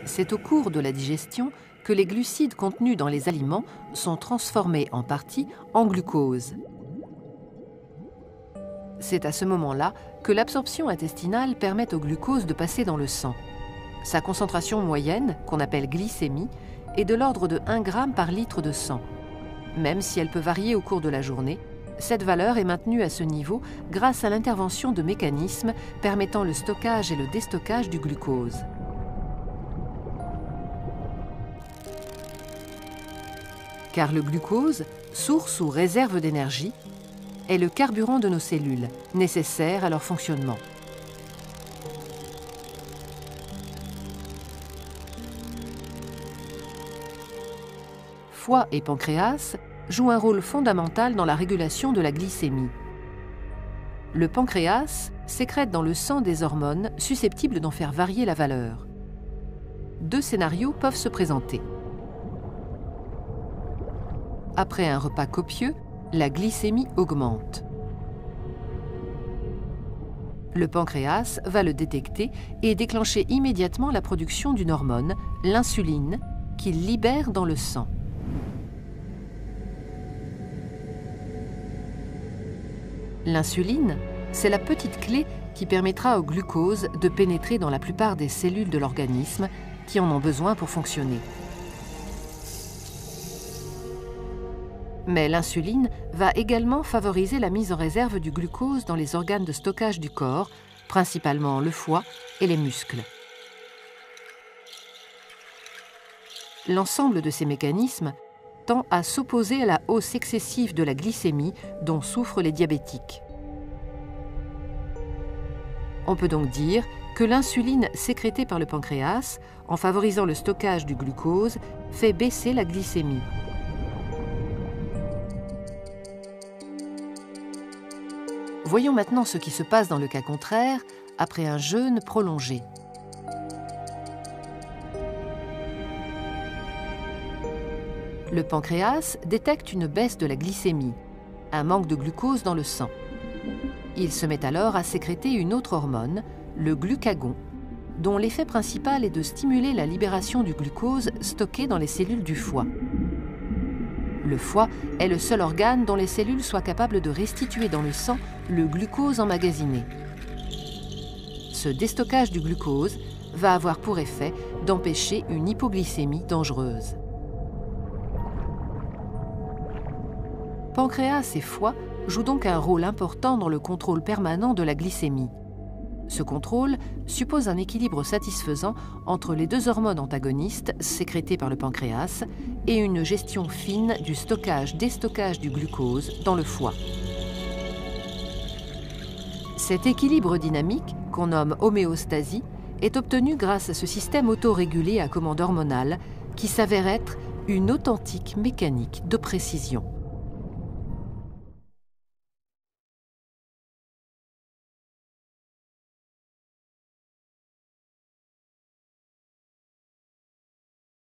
C'est au cours de la digestion que les glucides contenus dans les aliments sont transformés en partie en glucose. C'est à ce moment-là que l'absorption intestinale permet au glucose de passer dans le sang. Sa concentration moyenne, qu'on appelle glycémie, est de l'ordre de 1 g par litre de sang. Même si elle peut varier au cours de la journée, cette valeur est maintenue à ce niveau grâce à l'intervention de mécanismes permettant le stockage et le déstockage du glucose. Car le glucose, source ou réserve d'énergie, est le carburant de nos cellules, nécessaire à leur fonctionnement. Foie et pancréas jouent un rôle fondamental dans la régulation de la glycémie. Le pancréas sécrète dans le sang des hormones susceptibles d'en faire varier la valeur. 2 scénarios peuvent se présenter. Après un repas copieux, la glycémie augmente. Le pancréas va le détecter et déclencher immédiatement la production d'une hormone, l'insuline, qu'il libère dans le sang. L'insuline, c'est la petite clé qui permettra au glucose de pénétrer dans la plupart des cellules de l'organisme qui en ont besoin pour fonctionner. Mais l'insuline va également favoriser la mise en réserve du glucose dans les organes de stockage du corps, principalement le foie et les muscles. L'ensemble de ces mécanismes tend à s'opposer à la hausse excessive de la glycémie dont souffrent les diabétiques. On peut donc dire que l'insuline sécrétée par le pancréas, en favorisant le stockage du glucose, fait baisser la glycémie. Voyons maintenant ce qui se passe dans le cas contraire, après un jeûne prolongé. Le pancréas détecte une baisse de la glycémie, un manque de glucose dans le sang. Il se met alors à sécréter une autre hormone, le glucagon, dont l'effet principal est de stimuler la libération du glucose stocké dans les cellules du foie. Le foie est le seul organe dont les cellules soient capables de restituer dans le sang le glucose emmagasiné. Ce déstockage du glucose va avoir pour effet d'empêcher une hypoglycémie dangereuse. Pancréas et foie jouent donc un rôle important dans le contrôle permanent de la glycémie. Ce contrôle suppose un équilibre satisfaisant entre les 2 hormones antagonistes sécrétées par le pancréas et une gestion fine du stockage-déstockage du glucose dans le foie. Cet équilibre dynamique, qu'on nomme homéostasie, est obtenu grâce à ce système autorégulé à commande hormonale qui s'avère être une authentique mécanique de précision.